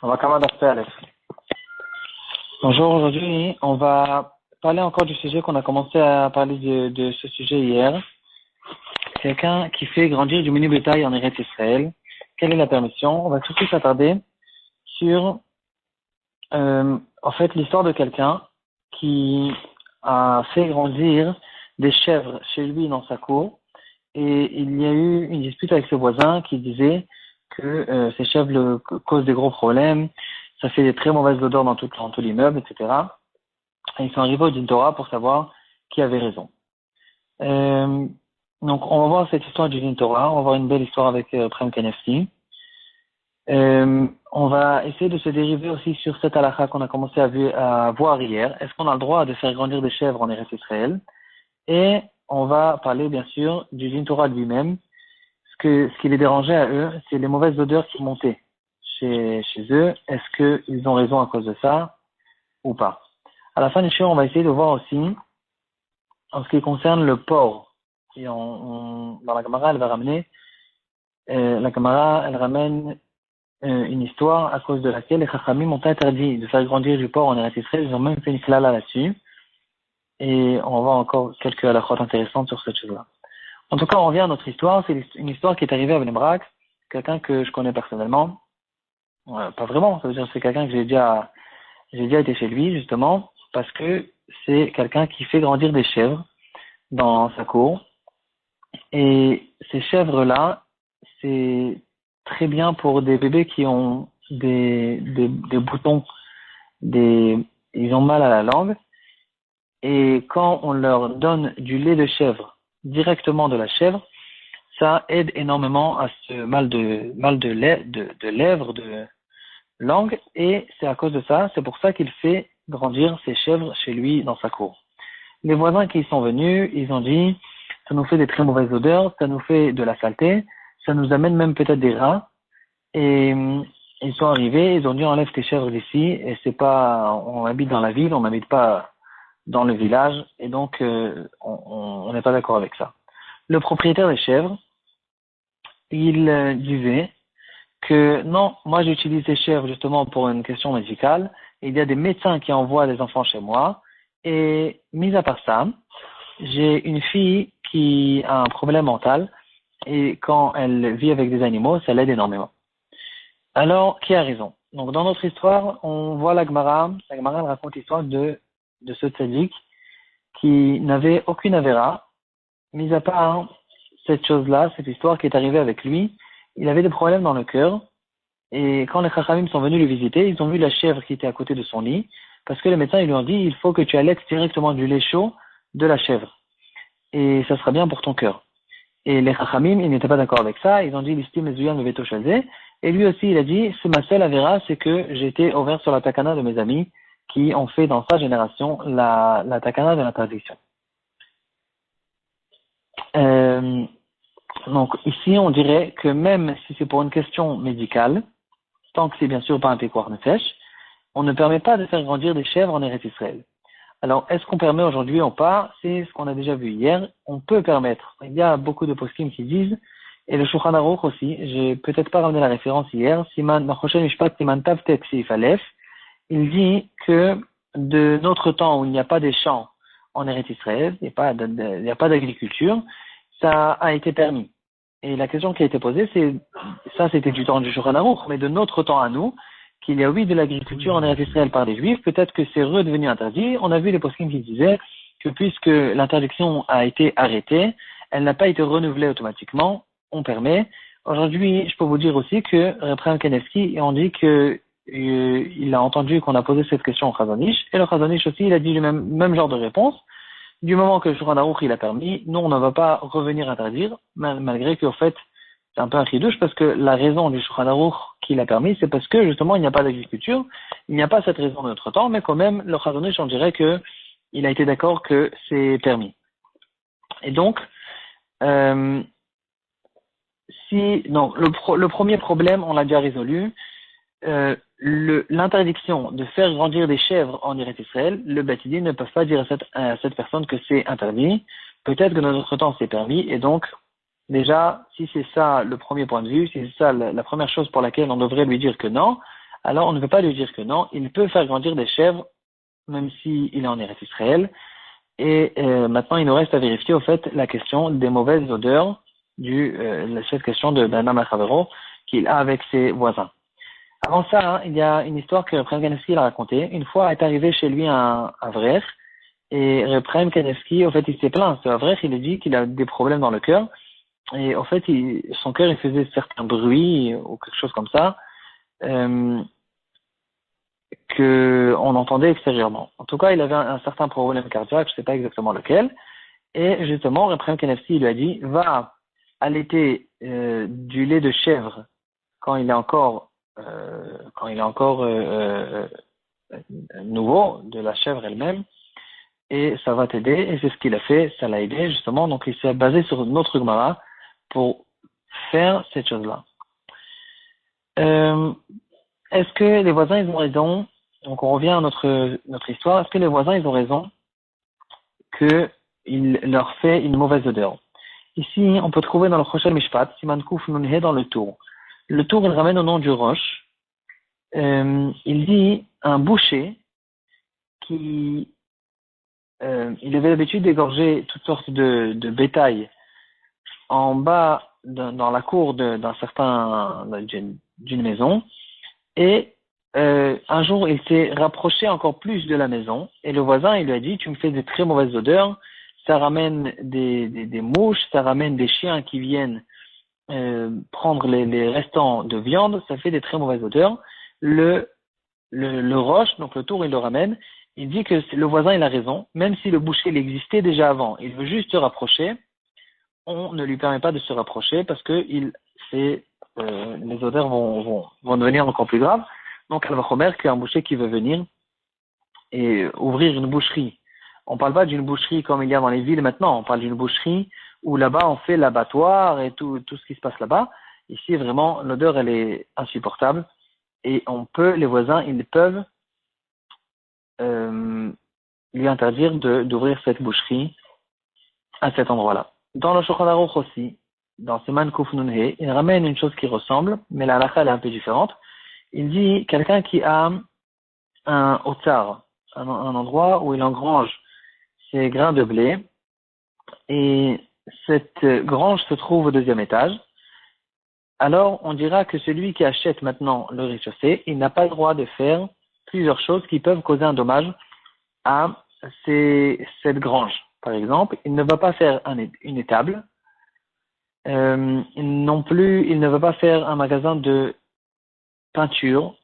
On va quand même faire. Bonjour, aujourd'hui, on va parler encore du sujet qu'on a commencé à parler de ce sujet hier. Quelqu'un qui fait grandir du menu bétail en Eretz Israël. Quelle est la permission? On va surtout s'attarder sur, en fait, l'histoire de quelqu'un qui a fait grandir des chèvres chez lui dans sa cour. Et il y a eu une dispute avec ses voisins qui disait que ces chèvres causent des gros problèmes, ça fait des très mauvaises odeurs dans tout l'immeuble, etc. Et ils sont arrivés au Din Torah pour savoir qui avait raison. Donc on va voir cette histoire du Din Torah, on va voir une belle histoire avec Prem Kanefsi. On va essayer de se dériver aussi sur cette halakha qu'on a commencé à voir hier. Est-ce qu'on a le droit de faire grandir des chèvres en Eretz Israël? Et on va parler bien sûr du Din Torah lui-même. Ce qui les dérangeait à eux, c'est les mauvaises odeurs qui montaient chez eux. Est-ce qu'ils ont raison à cause de ça ou pas? À la fin du show, on va essayer de voir aussi en ce qui concerne le porc. Et dans la Gemara, elle va ramener, la Gemara, elle ramène une histoire à cause de laquelle les Chachamim ont interdit de faire grandir du porc en Eretz Israël. Ils ont même fait une klala là-dessus. Et on va voir encore quelques halakhot intéressantes sur cette chose-là. En tout cas, on revient à notre histoire. C'est une histoire qui est arrivée à Bnei Brak, quelqu'un que je connais personnellement. Pas vraiment, ça veut dire que c'est quelqu'un que j'ai déjà été chez lui, justement, parce que c'est quelqu'un qui fait grandir des chèvres dans sa cour. Et ces chèvres-là, c'est très bien pour des bébés qui ont des boutons, ils ont mal à la langue. Et quand on leur donne du lait de chèvre directement de la chèvre, ça aide énormément à ce mal de lèvres, de langue, et c'est à cause de ça, c'est pour ça qu'il fait grandir ses chèvres chez lui dans sa cour. Les voisins qui sont venus, ils ont dit, ça nous fait des très mauvaises odeurs, ça nous fait de la saleté, ça nous amène même peut-être des rats, et ils sont arrivés, ils ont dit, enlève tes chèvres d'ici, et c'est pas, on habite dans la ville, on n'habite pas dans le village, et donc on n'est pas d'accord avec ça. Le propriétaire des chèvres, il disait que non, moi j'utilise les chèvres justement pour une question médicale, il y a des médecins qui envoient des enfants chez moi, et mis à part ça, j'ai une fille qui a un problème mental, et quand elle vit avec des animaux, ça l'aide énormément. Alors, qui a raison? Donc dans notre histoire, on voit la Gemara elle raconte l'histoire de ce tzaddik qui n'avait aucune avéra, mis à part cette chose-là, cette histoire qui est arrivée avec lui. Il avait des problèmes dans le cœur, et quand les Chachamim sont venus le visiter, ils ont vu la chèvre qui était à côté de son lit, parce que les médecins ils lui ont dit, il faut que tu allaites directement du lait chaud de la chèvre, et ça sera bien pour ton cœur. Et les Chachamim, ils n'étaient pas d'accord avec ça, ils ont dit, l'istime ezuyan le veto chazé, et lui aussi il a dit, c'est ma seule avéra, c'est que j'étais ouvert sur la takana de mes amis, qui ont fait dans sa génération la takana de l'interdiction. Donc ici, on dirait que même si c'est pour une question médicale, tant que c'est bien sûr pas un péquar nefesh, on ne permet pas de faire grandir des chèvres en Eretz Israël. Alors, est-ce qu'on permet aujourd'hui ou pas? C'est ce qu'on a déjà vu hier. On peut permettre. Il y a beaucoup de poskim qui disent, et le Shulchan Aruch aussi, j'ai peut-être pas ramené la référence hier, Siman Machoshel Mishpat Siman Tav Tet Seif Aleph, il dit que de notre temps où il n'y a pas des champs en Eretz Israël, il n'y a pas d'agriculture, ça a été permis. Et la question qui a été posée, c'est, ça c'était du temps du Shulchan Aruch, mais de notre temps à nous, qu'il y a oui de l'agriculture en Eretz Israël par les Juifs, peut-être que c'est redevenu interdit. On a vu les poskim qui disaient que puisque l'interdiction a été arrêtée, elle n'a pas été renouvelée automatiquement, on permet. Aujourd'hui, je peux vous dire aussi que Reprem Kanevski, on dit que il a entendu qu'on a posé cette question au Chazon Ish, et le Chazon Ish aussi, il a dit le même genre de réponse. Du moment que le Shulchan Aruch il a permis, nous on ne va pas revenir interdire, malgré qu'en fait, c'est un peu un chidouche parce que la raison du Shulchan Aruch qu'il a permis, c'est parce que justement il n'y a pas d'agriculture, il n'y a pas cette raison de notre temps, mais quand même, le Chazon Ish, on dirait que il a été d'accord que c'est permis. Et donc, le premier problème, on l'a déjà résolu, l'interdiction de faire grandir des chèvres en Eretz Israël, le Batidi ne peuvent pas dire à cette personne que c'est interdit. Peut-être que dans notre temps c'est permis, et donc déjà, si c'est ça le premier point de vue, si c'est ça la première chose pour laquelle on devrait lui dire que non, alors on ne peut pas lui dire que non, il peut faire grandir des chèvres, même s'il est en Eretz Israël. Et maintenant, il nous reste à vérifier au fait la question des mauvaises odeurs cette question de Benam Achavero qu'il a avec ses voisins. Avant ça, il y a une histoire que Reprem Kanevski a racontée. Une fois est arrivé chez lui un Avrer, et Reprem Kanevski, au fait, il s'est plaint. Ce Avrer, il a dit qu'il a des problèmes dans le cœur, et au fait, son cœur, il faisait certains bruits, ou quelque chose comme ça, que on entendait extérieurement. En tout cas, il avait un certain problème cardiaque, je ne sais pas exactement lequel, et justement, Reprem Kanevski lui a dit, va allaiter du lait de chèvre quand il est encore nouveau de la chèvre elle-même, et ça va t'aider, et c'est ce qu'il a fait, ça l'a aidé justement, donc il s'est basé sur notre Gemara pour faire cette chose-là. Est-ce que les voisins ils ont raison? Donc on revient à notre histoire. Est-ce que les voisins ils ont raison que il leur fait une mauvaise odeur? Ici, on peut trouver dans le Choshel Mishpat, Siman Kuf Nun He dans le tour. Le tour, il ramène au nom du roche. Il dit un boucher qui il avait l'habitude d'égorger toutes sortes de bétail en bas dans la cour d'une maison, et un jour il s'est rapproché encore plus de la maison, et le voisin il lui a dit, tu me fais des très mauvaises odeurs, ça ramène des mouches, ça ramène des chiens qui viennent prendre les restants de viande, ça fait des très mauvaises odeurs. Le roche, donc le tour, il le ramène. Il dit que le voisin, il a raison. Même si le boucher, il existait déjà avant, il veut juste se rapprocher, on ne lui permet pas de se rapprocher parce que les odeurs vont devenir encore plus graves. Donc, Al-Vachomer, qu'un boucher qui veut venir et ouvrir une boucherie. On ne parle pas d'une boucherie comme il y a dans les villes maintenant. On parle d'une boucherie où là-bas, on fait l'abattoir et tout ce qui se passe là-bas. Ici, vraiment, l'odeur, elle est insupportable. Et les voisins, ils peuvent lui interdire d'ouvrir cette boucherie à cet endroit-là. Dans le Shulchan Aruch aussi, dans Siman Kuf Nun He, il ramène une chose qui ressemble, mais la halakha elle est un peu différente. Il dit quelqu'un qui a un otsar, un endroit où il engrange ses grains de blé, et cette grange se trouve au deuxième étage. Alors, on dira que celui qui achète maintenant le rez-de-chaussée, il n'a pas le droit de faire plusieurs choses qui peuvent causer un dommage à cette grange. Par exemple, il ne va pas faire une étable. Non plus, il ne va pas faire un magasin de peinture.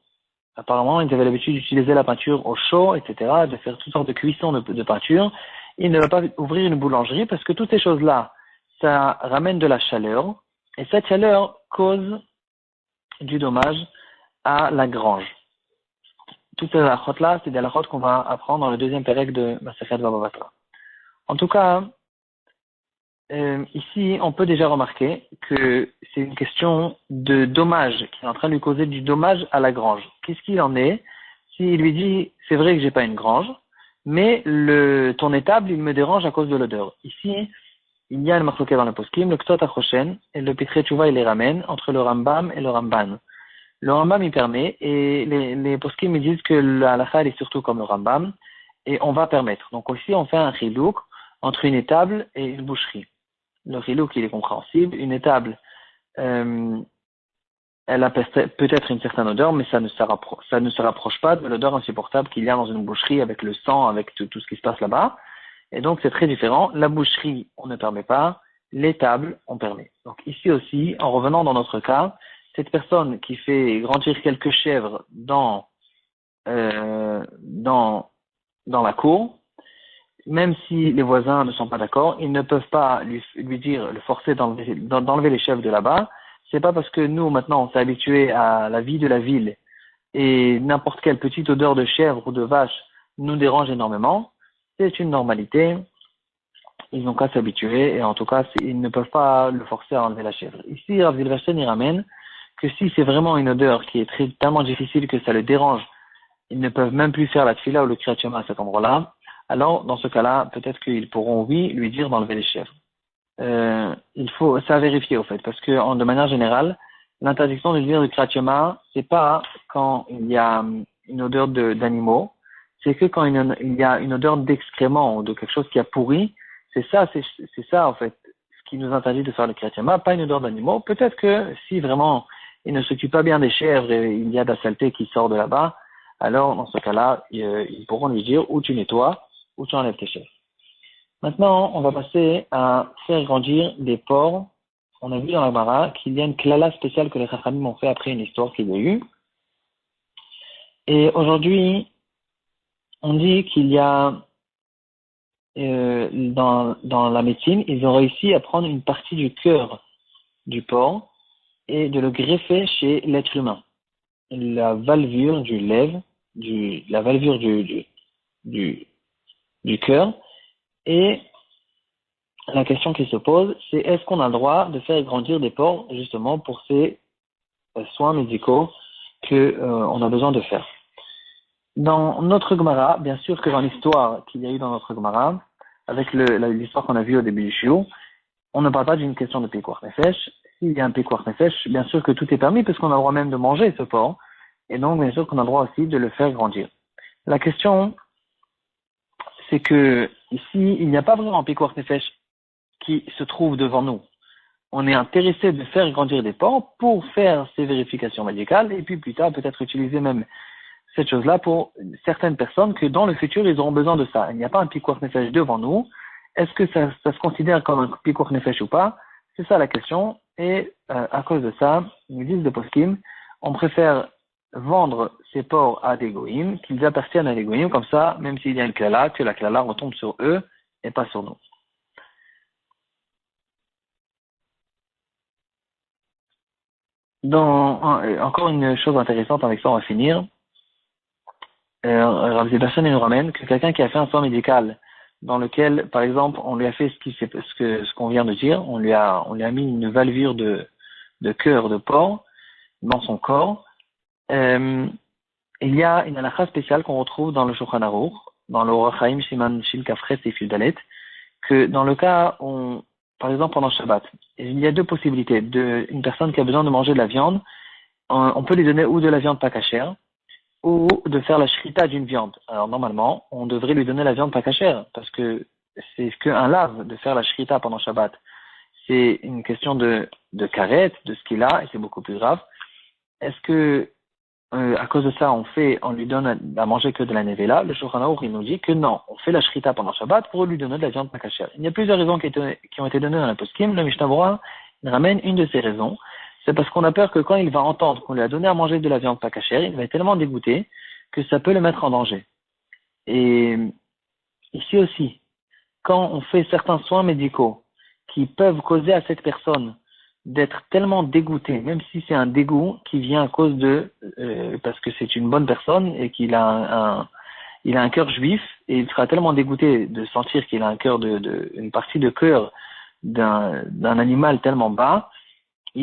Apparemment, ils avaient l'habitude d'utiliser la peinture au chaud, etc., de faire toutes sortes de cuissons de peinture. Il ne va pas ouvrir une boulangerie parce que toutes ces choses-là, ça ramène de la chaleur. Et cette chaleur cause du dommage à la grange. Toutes ces halachot-là, c'est des halachot qu'on va apprendre dans le deuxième pérec de Masechet Baba Batra. En tout cas, ici, on peut déjà remarquer que c'est une question de dommage, qui est en train de lui causer du dommage à la grange. Qu'est-ce qu'il en est s'il lui dit, c'est vrai que j'ai pas une grange, mais ton étable, il me dérange à cause de l'odeur. Ici, il y a le marloquet dans le poskim, le Ktot Achoshen, et le Pitrei Tshuva, il les ramène entre le Rambam et le Ramban. Le Rambam, il permet, et les poskim, ils disent que la halakha, elle est surtout comme le Rambam, et on va permettre. Donc ici, on fait un chilouk entre une étable et une boucherie. Le chilouk, il est compréhensible. Une étable, elle a peut-être une certaine odeur, mais ça ne se rapproche pas de l'odeur insupportable qu'il y a dans une boucherie avec le sang, avec tout ce qui se passe là-bas. Et donc, c'est très différent. La boucherie, on ne permet pas. L'étable, on permet. Donc ici aussi, en revenant dans notre cas, cette personne qui fait grandir quelques chèvres dans la cour, même si les voisins ne sont pas d'accord, ils ne peuvent pas lui dire, le forcer d'enlever les chèvres de là-bas. C'est pas parce que nous, maintenant, on s'est habitué à la vie de la ville et n'importe quelle petite odeur de chèvre ou de vache nous dérange énormément. C'est une normalité. Ils n'ont qu'à s'habituer et en tout cas, ils ne peuvent pas le forcer à enlever la chèvre. Ici, Rav Zilvachen, il ramène que si c'est vraiment une odeur qui est tellement difficile que ça le dérange, ils ne peuvent même plus faire la tfila ou le kriyat shema à cet endroit-là. Alors, dans ce cas-là, peut-être qu'ils pourront, oui, lui dire d'enlever les chèvres. C'est à vérifier, au fait, parce que, de manière générale, l'interdiction de dire du Kriyat c'est pas quand il y a une odeur d'animaux, c'est que quand il y a une odeur d'excrément ou de quelque chose qui a pourri, c'est ça en fait, ce qui nous interdit de faire le Kriyat pas une odeur d'animaux. Peut-être que si vraiment il ne s'occupe pas bien des chèvres et il y a de la saleté qui sort de là-bas, alors dans ce cas-là, ils pourront lui dire ou tu nettoies ou tu enlèves tes chèvres. Maintenant, on va passer à faire grandir des porcs. On a vu dans la Gemara qu'il y a une klala spéciale que les Chachamim ont fait après une histoire qu'il y a eu. Et aujourd'hui, on dit qu'il y a dans la médecine, ils ont réussi à prendre une partie du cœur du porc et de le greffer chez l'être humain. La valvure du lèvre, la valvure du cœur. Et la question qui se pose, c'est est-ce qu'on a le droit de faire grandir des porcs justement pour ces soins médicaux que on a besoin de faire. Dans notre Gemara, bien sûr que dans l'histoire qu'il y a eu dans notre Gemara, avec l'histoire qu'on a vue au début du shiur, on ne parle pas d'une question de pikuach nefesh. S'il y a un pikuach nefesh, bien sûr que tout est permis parce qu'on a le droit même de manger ce porc. Et donc, bien sûr qu'on a le droit aussi de le faire grandir. La question, c'est que ici, il n'y a pas vraiment un pikuach nefesh qui se trouve devant nous. On est intéressé de faire grandir des porcs pour faire ces vérifications médicales et puis plus tard peut-être utiliser même cette chose-là pour certaines personnes que dans le futur ils auront besoin de ça. Il n'y a pas un pikuach nefesh devant nous. Est-ce que ça se considère comme un pikuach nefesh ou pas? C'est ça la question. Et à cause de ça, nous disent de poskim, on préfère vendre ces porcs à des goïms, qu'ils appartiennent à des goïms, comme ça, même s'il y a une klala, que la klala retombe sur eux et pas sur nous. Encore une chose intéressante avec ça, on va finir. Rav Zebashan nous ramène que quelqu'un qui a fait un soin médical dans lequel, par exemple, on lui a fait ce qu'on vient de dire, on lui a mis une valvure de cœur de porc dans son corps. Il y a une halakha spéciale qu'on retrouve dans le Shulchan Aruch, dans le Orach Chaim Siman Shin Kafres et Fiudalet, que dans le cas où, par exemple, pendant Shabbat, il y a deux possibilités. Une personne qui a besoin de manger de la viande, on peut lui donner ou de la viande pas cachère, ou de faire la shrita d'une viande. Alors normalement, on devrait lui donner la viande pas cachère, parce que c'est qu'un lave de faire la shrita pendant Shabbat. C'est une question de karet, de ce qu'il a, et c'est beaucoup plus grave. Est-ce que à cause de ça, on lui donne à manger que de la nevela? Le Shulchan Aruch, il nous dit que non, on fait la shrita pendant Shabbat pour lui donner de la viande pas cachère. Il y a plusieurs raisons qui ont été données dans la poskim. Le Mishnah Berurah ramène une de ces raisons. C'est parce qu'on a peur que quand il va entendre qu'on lui a donné à manger de la viande pas cachère, il va être tellement dégoûté que ça peut le mettre en danger. Et ici aussi, quand on fait certains soins médicaux qui peuvent causer à cette personne d'être tellement dégoûté, même si c'est un dégoût qui vient à cause parce que c'est une bonne personne et qu'il a un cœur juif, et il sera tellement dégoûté de sentir qu'il a un cœur une partie de cœur d'un animal tellement bas, ça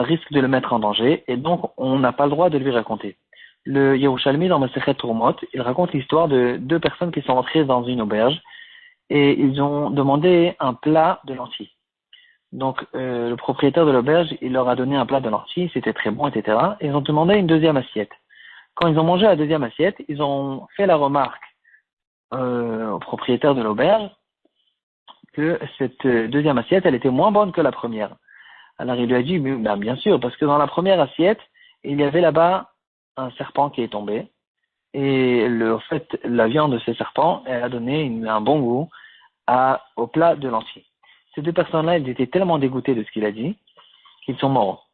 risque de le mettre en danger, et donc on n'a pas le droit de lui raconter. Le Yerushalmi dans Masechet Turmot, il raconte l'histoire de deux personnes qui sont entrées dans une auberge, et ils ont demandé un plat de lentilles. Donc le propriétaire de l'auberge, il leur a donné un plat de lentilles, c'était très bon, etc. Et ils ont demandé une deuxième assiette. Quand ils ont mangé la deuxième assiette, ils ont fait la remarque au propriétaire de l'auberge que cette deuxième assiette, elle était moins bonne que la première. Alors il lui a dit, bien sûr, parce que dans la première assiette, il y avait là-bas un serpent qui est tombé. Et la viande de ce serpent, elle a donné un bon goût au plat de lentilles. Ces deux personnes-là, elles étaient tellement dégoûtées de ce qu'il a dit qu'ils sont morts.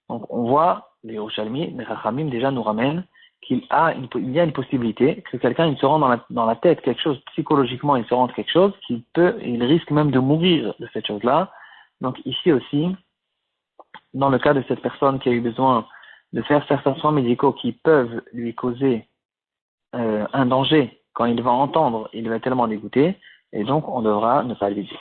Donc on voit, les Yerushalmi, les Chachamim déjà nous ramènent qu'il y a une possibilité que quelqu'un il se rend dans la tête quelque chose, psychologiquement il se rend quelque chose, il risque même de mourir de cette chose-là. Donc ici aussi, dans le cas de cette personne qui a eu besoin de faire certains soins médicaux qui peuvent lui causer un danger, quand il va entendre, il va être tellement dégoûté, et donc on devra ne pas lui dire.